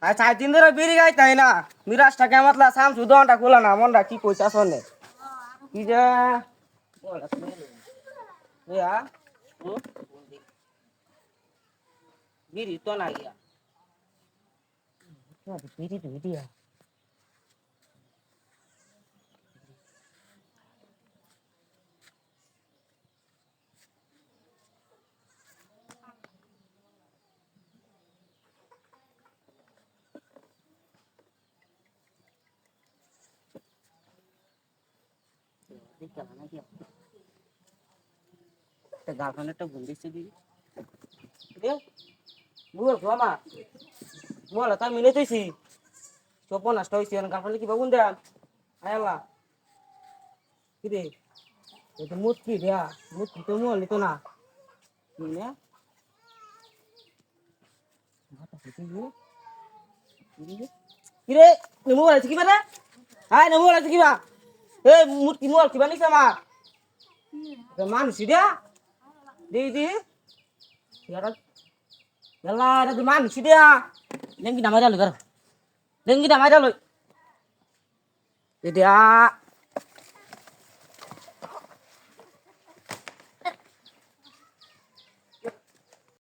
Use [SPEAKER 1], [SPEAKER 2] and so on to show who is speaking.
[SPEAKER 1] আর 4 দিন ধরে বিড়ি গাই তাই না মিরাজটা কেমতলা সাম সুদনটা খোলা না মনটা কি কইতা শোনে কি যে বিড়ি তো না গিয়া বিড়ি তো দিয়া গার্লফ্রেন্ড একটা ভুল দিচ্ছে দিদি বুঝল মামা বল তাই মিলে তুইছি সব নষ্ট হয়েছে গার্লফ্রেন্ড কি বাবুন দেন আয়াল্লা কি রে এই তো মুটকি দেয়া মুটকি তো মল নিত না কিনে কি রে নেমু আছে কি বারে হাই নেমু আছে কি বা এই মুটকি মল কি বানিস আমার মানুষ দিয়া দিদি ইয়ারা ইয়ালা এটা মানুষ দিয়া লেঙ্গি নামাই ডালো কর লেঙ্গি নামাই ডালো এটা